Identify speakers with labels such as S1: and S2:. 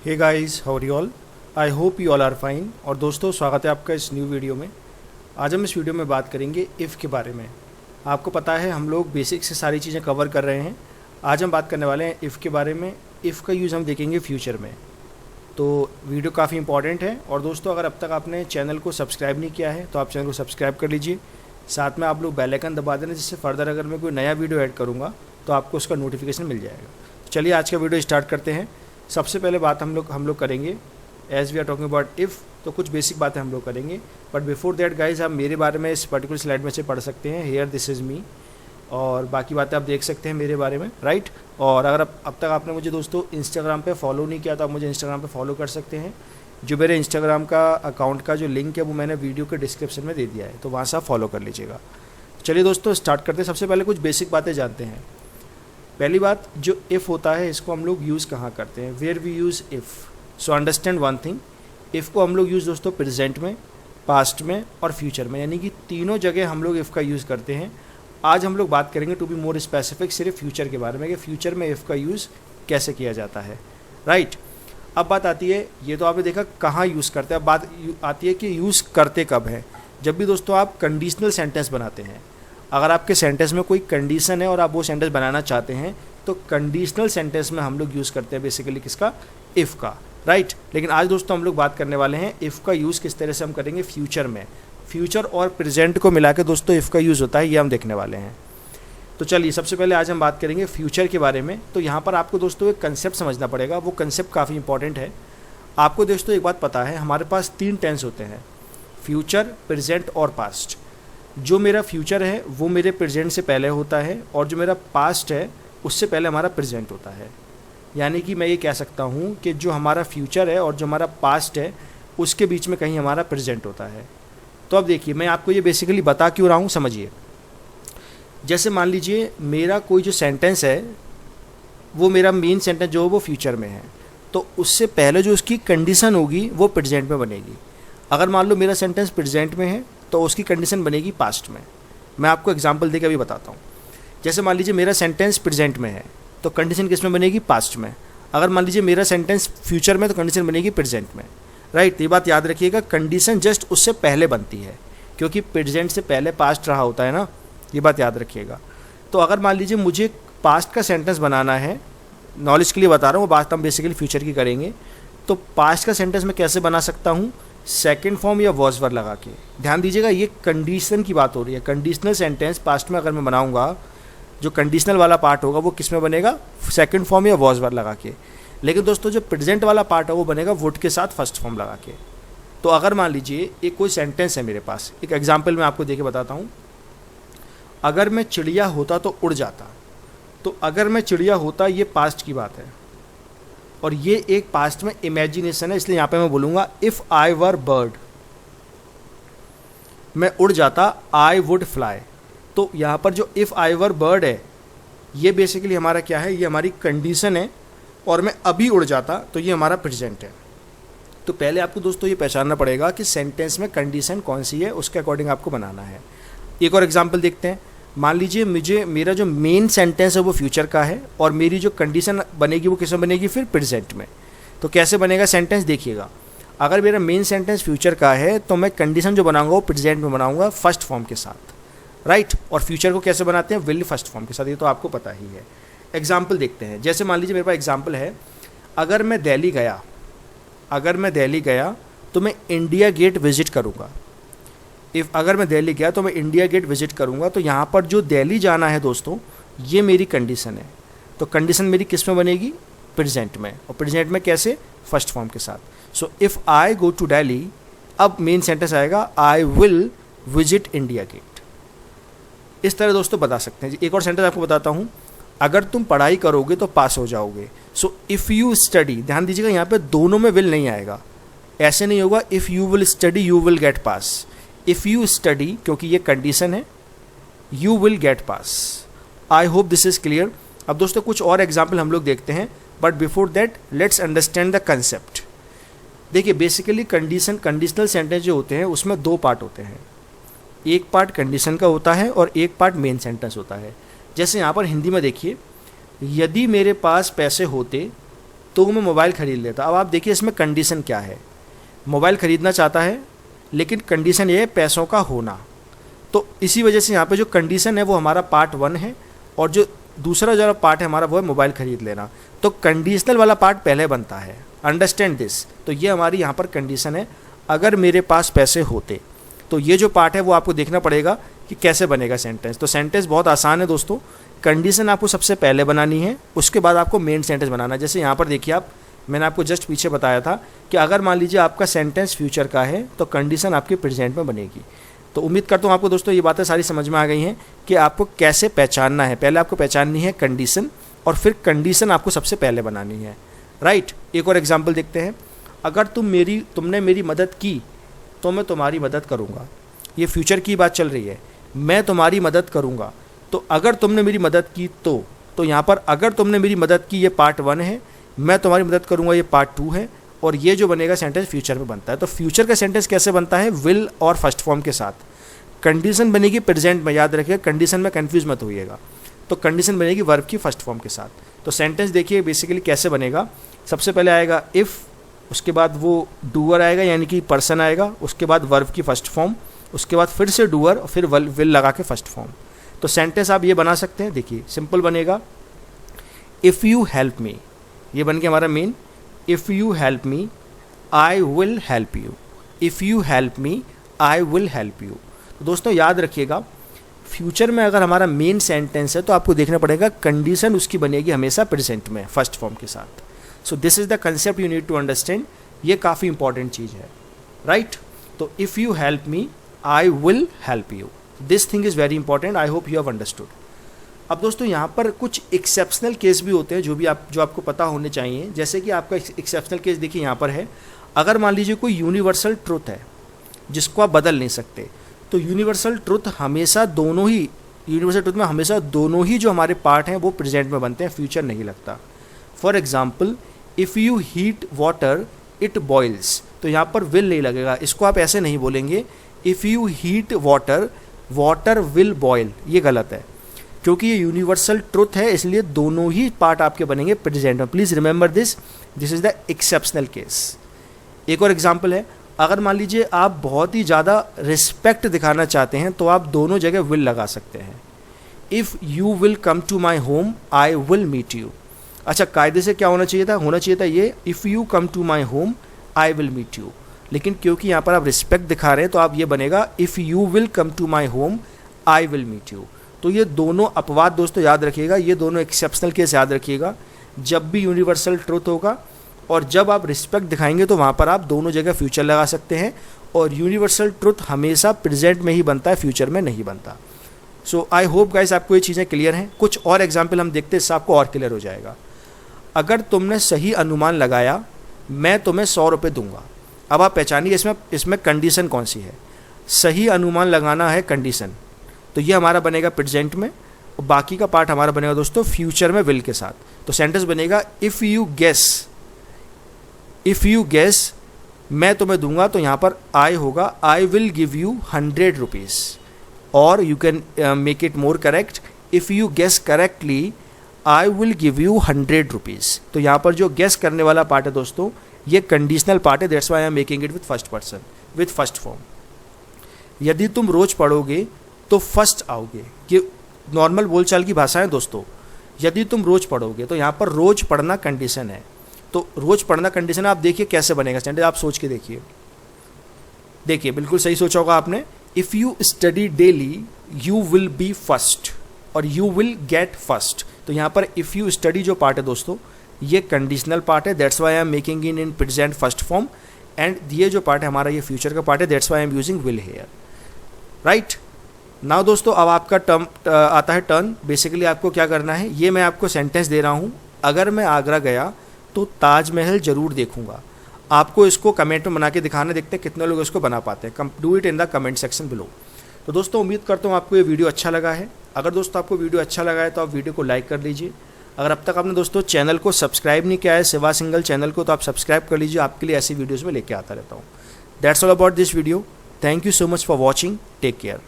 S1: Hey guys, how are you all? I hope you all are fine. और दोस्तों, स्वागत है आपका इस न्यू वीडियो में। आज हम इस वीडियो में बात करेंगे इफ़ के बारे में। आपको पता है हम लोग बेसिक से सारी चीज़ें कवर कर रहे हैं। आज हम बात करने वाले हैं इफ़ के बारे में। इफ़ का यूज़ हम देखेंगे फ्यूचर में। तो वीडियो काफ़ी इंपॉर्टेंट है। और दोस्तों, अगर अब तक आपने चैनल को सब्सक्राइब नहीं किया है तो आप चैनल को सब्सक्राइब कर लीजिए। साथ में आप लोग बेल आइकन दबा देना, जिससे फर्दर अगर मैं कोई नया वीडियो ऐड करूँगा तो आपको उसका नोटिफिकेशन मिल जाएगा। चलिए आज का वीडियो स्टार्ट करते हैं। सबसे पहले बात हम लोग करेंगे, as we are talking about if, तो कुछ बेसिक बातें हम लोग करेंगे। बट बिफोर दैट गाइज, आप मेरे बारे में इस पर्टिकुलर स्लाइड में से पढ़ सकते हैं, हेयर दिस इज़ मी, और बाकी बातें आप देख सकते हैं मेरे बारे में, राइट। और अगर अब तक आपने मुझे दोस्तों इंस्टाग्राम पे फॉलो नहीं किया तो आप मुझे इंस्टाग्राम पे फॉलो कर सकते हैं। जो मेरे इंस्टाग्राम का अकाउंट का जो लिंक है वो मैंने वीडियो के डिस्क्रिप्शन में दे दिया है, तो वहाँ से आप फॉलो कर लीजिएगा। चलिए दोस्तों, स्टार्ट करते हैं। सबसे पहले कुछ बेसिक बातें जानते हैं। पहली बात, जो इफ़ होता है इसको हम लोग यूज़ कहाँ करते हैं, where we use if. So understand one thing, if को हम लोग यूज़ दोस्तों प्रेजेंट में, पास्ट में और फ्यूचर में, यानी कि तीनों जगह हम लोग इफ़ का यूज़ करते हैं। आज हम लोग बात करेंगे टू बी मोर स्पेसिफिक सिर्फ फ्यूचर के बारे में, कि फ्यूचर में इफ़ का यूज़ कैसे किया जाता है, राइट। अब बात आती है, ये तो आपने देखा कहाँ यूज़ करते हैं। अब बात आती है कि यूज़ करते कब है। जब भी दोस्तों आप कंडीशनल सेंटेंस बनाते हैं, अगर आपके सेंटेंस में कोई कंडीशन है और आप वो सेंटेंस बनाना चाहते हैं, तो कंडीशनल सेंटेंस में हम लोग यूज़ करते हैं बेसिकली किसका, इफ़ का, राइट। लेकिन आज दोस्तों हम लोग बात करने वाले हैं इफ़ का यूज़ किस तरह से हम करेंगे फ्यूचर में। फ्यूचर और प्रेजेंट को मिला के दोस्तों इफ़ का यूज़ होता है, ये हम देखने वाले हैं। तो चलिए, सबसे पहले आज हम बात करेंगे फ्यूचर के बारे में। तो यहाँ पर आपको दोस्तों एक कंसेप्ट समझना पड़ेगा, वो कंसेप्ट काफ़ी इंपॉर्टेंट है। आपको दोस्तों एक बात पता है, हमारे पास 3 टेंस होते हैं, फ्यूचर, प्रेजेंट और पास्ट। जो मेरा फ्यूचर है वो मेरे प्रेजेंट से पहले होता है, और जो मेरा पास्ट है उससे पहले हमारा प्रेजेंट होता है। यानी कि मैं ये कह सकता हूँ कि जो हमारा फ्यूचर है और जो हमारा पास्ट है उसके बीच में कहीं हमारा प्रेजेंट होता है। तो अब देखिए, मैं आपको ये बेसिकली बता क्यों रहा हूँ, समझिए। जैसे मान लीजिए मेरा कोई जो सेंटेंस है, वो मेरा मेन सेंटेंस जो है वो फ्यूचर में है, तो उससे पहले जो उसकी कंडीशन होगी वो प्रेजेंट में बनेगी। अगर मान लो मेरा सेंटेंस प्रेजेंट में है तो उसकी कंडीशन बनेगी पास्ट में। मैं आपको एग्जांपल देकर अभी बताता हूँ। जैसे मान लीजिए मेरा सेंटेंस प्रेजेंट में है तो कंडीशन किस में बनेगी, पास्ट में। अगर मान लीजिए मेरा सेंटेंस फ्यूचर में तो कंडीशन बनेगी प्रेजेंट में, राइट। ये बात याद रखिएगा, कंडीशन जस्ट उससे पहले बनती है, क्योंकि प्रेजेंट से पहले पास्ट रहा होता है ना, ये बात याद रखिएगा। तो अगर मान लीजिए मुझे पास्ट का सेंटेंस बनाना है, नॉलेज के लिए बता रहा हूँ, वो बात हम बेसिकली फ्यूचर की करेंगे। तो पास्ट का सेंटेंस मैं कैसे बना सकता हूँ, सेकंड फॉर्म या वॉज वर्ब लगा के। ध्यान दीजिएगा, ये कंडीशन की बात हो रही है। कंडीशनल सेंटेंस पास्ट में अगर मैं बनाऊंगा, जो कंडीशनल वाला पार्ट होगा वो किस में बनेगा, सेकंड फॉर्म या वॉज वर्ब लगा के। लेकिन दोस्तों जो प्रेजेंट वाला पार्ट है वो बनेगा वुड के साथ फर्स्ट फॉर्म लगा के। तो अगर मान लीजिए एक कोई सेंटेंस है मेरे पास, एक एग्जाम्पल मैं आपको देके बताता हूँ। अगर मैं चिड़िया होता तो उड़ जाता। तो अगर मैं चिड़िया होता, ये पास्ट की बात है, और ये एक पास्ट में इमेजिनेशन है, इसलिए यहाँ पे मैं बोलूँगा इफ़ आई वर बर्ड, मैं उड़ जाता, आई वुड फ्लाई। तो यहाँ पर जो इफ़ आई वर बर्ड है, ये बेसिकली हमारा क्या है, ये हमारी कंडीशन है, और मैं अभी उड़ जाता तो ये हमारा प्रेजेंट है। तो पहले आपको दोस्तों ये पहचानना पड़ेगा कि सेंटेंस में कंडीशन कौन सी है, उसके अकॉर्डिंग आपको बनाना है। एक और एग्जाम्पल देखते हैं। मान लीजिए मेरा जो मेन सेंटेंस है वो फ्यूचर का है, और मेरी जो कंडीशन बनेगी वो किसमें बनेगी, फिर प्रेजेंट में। तो कैसे बनेगा सेंटेंस, देखिएगा। अगर मेरा मेन सेंटेंस फ्यूचर का है तो मैं कंडीशन जो बनाऊंगा वो प्रेजेंट में बनाऊंगा फर्स्ट फॉर्म के साथ, राइट। और फ्यूचर को कैसे बनाते हैं, विल फर्स्ट फॉर्म के साथ, ये तो आपको पता ही है। एग्जाम्पल देखते हैं। जैसे मान लीजिए मेरे पास एग्जाम्पल है, अगर मैं दिल्ली गया तो मैं इंडिया गेट विजिट करूँगा। अगर मैं दिल्ली गया तो मैं इंडिया गेट विजिट करूंगा। तो यहाँ पर जो दिल्ली जाना है दोस्तों, ये मेरी कंडीशन है। तो कंडीशन मेरी किस में बनेगी, प्रेजेंट में। और प्रेजेंट में कैसे, फर्स्ट फॉर्म के साथ। So if I go to Delhi, अब मेन सेंटेंस आएगा I will visit India Gate. इस तरह दोस्तों बता सकते हैं। एक और सेंटेंस आपको बताता हूँ, अगर तुम पढ़ाई करोगे तो पास हो जाओगे। सो इफ़ यू स्टडी, ध्यान दीजिएगा यहाँ पे दोनों में विल नहीं आएगा, ऐसे नहीं होगा if you will study you will get pass. If you study, क्योंकि ये कंडीशन है, you will get pass. I hope this is clear. अब दोस्तों कुछ और एग्जाम्पल हम लोग देखते हैं, but before that let's understand the concept. देखिए बेसिकली कंडीशनल सेंटेंस जो होते हैं उसमें 2 पार्ट होते हैं। एक पार्ट कंडीशन का होता है और एक पार्ट मेन सेंटेंस होता है। जैसे यहाँ पर हिंदी में देखिए, यदि मेरे पास पैसे होते तो मैं मोबाइल ख़रीद लेता। अब आप देखिए इसमें कंडीशन क्या है, मोबाइल ख़रीदना चाहता है लेकिन कंडीशन ये है पैसों का होना। तो इसी वजह से यहाँ पे जो कंडीशन है वो हमारा पार्ट 1 है, और जो दूसरा जो पार्ट है हमारा वो है मोबाइल ख़रीद लेना। तो कंडीशनल वाला पार्ट पहले बनता है, अंडरस्टैंड दिस। तो ये हमारी यहाँ पर कंडीशन है, अगर मेरे पास पैसे होते। तो ये जो पार्ट है वो आपको देखना पड़ेगा कि कैसे बनेगा सेंटेंस। तो सेंटेंस बहुत आसान है दोस्तों, कंडीशन आपको सबसे पहले बनानी है, उसके बाद आपको मेन सेंटेंस बनाना है। जैसे यहाँ पर देखिए आप, मैंने आपको जस्ट पीछे बताया था कि अगर मान लीजिए आपका सेंटेंस फ्यूचर का है तो कंडीशन आपके प्रेजेंट में बनेगी। तो उम्मीद करता हूँ आपको दोस्तों ये बातें सारी समझ में आ गई हैं कि आपको कैसे पहचानना है। पहले आपको पहचाननी है कंडीशन, और फिर कंडीशन आपको सबसे पहले बनानी है, राइट। एक और एग्जांपल देखते हैं, अगर तुमने मेरी मदद की तो मैं तुम्हारी मदद करूँगा। ये फ्यूचर की बात चल रही है, मैं तुम्हारी मदद करूँगा। तो अगर तुमने मेरी मदद की तो यहाँ पर अगर तुमने मेरी मदद की ये पार्ट 1 है, मैं तुम्हारी मदद करूँगा ये पार्ट 2 है, और ये जो बनेगा सेंटेंस फ्यूचर में बनता है। तो फ्यूचर का सेंटेंस कैसे बनता है, विल और फर्स्ट फॉर्म के साथ। कंडीशन बनेगी प्रेजेंट में, याद रखिए कंडीशन में कंफ्यूज मत होइएगा। तो कंडीशन बनेगी वर्ब की फर्स्ट फॉर्म के साथ। तो सेंटेंस देखिए बेसिकली कैसे बनेगा, सबसे पहले आएगा इफ़, उसके बाद वो डूअर आएगा यानी कि पर्सन आएगा, उसके बाद वर्ब की फर्स्ट फॉर्म, उसके बाद फिर से डूअर और फिर विल लगा के फर्स्ट फॉर्म। तो सेंटेंस आप ये बना सकते हैं, देखिए सिंपल बनेगा, इफ़ यू हेल्प मी, ये बन के हमारा main, if you help me I will help you, if you help me I will help you. तो दोस्तों याद रखिएगा, फ्यूचर में अगर हमारा मेन सेंटेंस है तो आपको देखना पड़ेगा कंडीशन उसकी बनेगी हमेशा प्रेजेंट में फर्स्ट फॉर्म के साथ। So this is the concept you need to understand, ये काफ़ी इंपॉर्टेंट चीज़ है, राइट। तो if you help me I will help you, this thing is very important, I hope you have understood. अब दोस्तों यहाँ पर कुछ एक्सेप्शनल केस भी होते हैं जो आपको पता होने चाहिए। जैसे कि आपका एक्सेप्शनल केस देखिए यहाँ पर है, अगर मान लीजिए कोई यूनिवर्सल ट्रुथ है जिसको आप बदल नहीं सकते, तो यूनिवर्सल ट्रुथ में हमेशा दोनों ही जो हमारे पार्ट हैं वो प्रेजेंट में बनते हैं, फ्यूचर नहीं लगता। For example, if you heat water it boils, तो यहाँ पर विल नहीं लगेगा, इसको आप ऐसे नहीं बोलेंगे if you heat water water will boil, ये गलत है क्योंकि ये यूनिवर्सल ट्रुथ है, इसलिए दोनों ही पार्ट आपके बनेंगे प्रेजेंट में। Please remember this is the exceptional case. एक और एग्जाम्पल है, अगर मान लीजिए आप बहुत ही ज़्यादा रिस्पेक्ट दिखाना चाहते हैं तो आप दोनों जगह विल लगा सकते हैं, if you will come to my home I will meet you. अच्छा, कायदे से क्या होना चाहिए था ये if you come to my home I will meet you, लेकिन क्योंकि यहाँ पर आप रिस्पेक्ट दिखा रहे हैं तो आप ये बनेगा if you will come to my home I will meet you. तो ये दोनों अपवाद दोस्तों याद रखिएगा, ये दोनों एक्सेप्शनल केस याद रखिएगा। जब भी यूनिवर्सल ट्रुथ होगा और जब आप रिस्पेक्ट दिखाएंगे तो वहाँ पर आप दोनों जगह फ्यूचर लगा सकते हैं, और यूनिवर्सल ट्रुथ हमेशा प्रेजेंट में ही बनता है, फ्यूचर में नहीं बनता। सो आई होप गाइस आपको ये चीज़ें क्लियर हैं। कुछ और एग्जाम्पल हम देखते हैं, इससे आपको और क्लियर हो जाएगा। अगर तुमने सही अनुमान लगाया मैं तुम्हें 100 रुपये दूंगा। अब आप पहचानिए इसमें कंडीशन कौन सी है, सही अनुमान लगाना है कंडीशन, तो ये हमारा बनेगा प्रेजेंट में, और बाकी का पार्ट हमारा बनेगा दोस्तों फ्यूचर में विल के साथ। तो सेंटेंस बनेगा इफ़ यू गेस मैं तुम्हें दूंगा, तो यहाँ पर आई होगा I will give you 100 rupees, और you can make it more correct, if you guess correctly I will give you 100 rupees. तो यहाँ पर जो गेस करने वाला पार्ट है दोस्तों ये कंडीशनल पार्ट है, that's why I am making it with first person with first form. यदि तुम रोज़ पढ़ोगे तो फर्स्ट आओगे, ये नॉर्मल बोलचाल की भाषा है दोस्तों। यदि तुम रोज़ पढ़ोगे, तो यहाँ पर रोज़ पढ़ना कंडीशन है, तो रोज़ पढ़ना कंडीशन है। आप देखिए कैसे बनेगा सेंटेंस, आप सोच के देखिए बिल्कुल सही सोचा होगा आपने। If you study daily you will be first और यू विल गेट फर्स्ट। तो यहाँ पर इफ़ यू स्टडी जो पार्ट है दोस्तों ये कंडीशनल पार्ट है, that's why I am making in present first form, and ये जो पार्ट है हमारा ये फ्यूचर का पार्ट है, that's why I am using will hear, right. Now दोस्तों अब आपका आता है टर्न। बेसिकली आपको क्या करना है, ये मैं आपको सेंटेंस दे रहा हूँ, अगर मैं आगरा गया तो ताजमहल ज़रूर देखूंगा। आपको इसको कमेंट में बना के दिखाना, देखते हैं कितने लोग इसको बना पाते हैं। Do it in the comment section below. तो दोस्तों उम्मीद करता हूँ आपको ये वीडियो अच्छा लगा है। अगर दोस्तों आपको वीडियो अच्छा लगा है तो आप वीडियो को लाइक कर लीजिए। अगर अब तक आपने दोस्तों चैनल को सब्सक्राइब नहीं किया है, सेवा सिंगल चैनल को, तो आप सब्सक्राइब कर लीजिए, आपके लिए ऐसी वीडियोज़ में लेके आता रहता हूँ। That's all about this video. Thank you so much for watching, take care.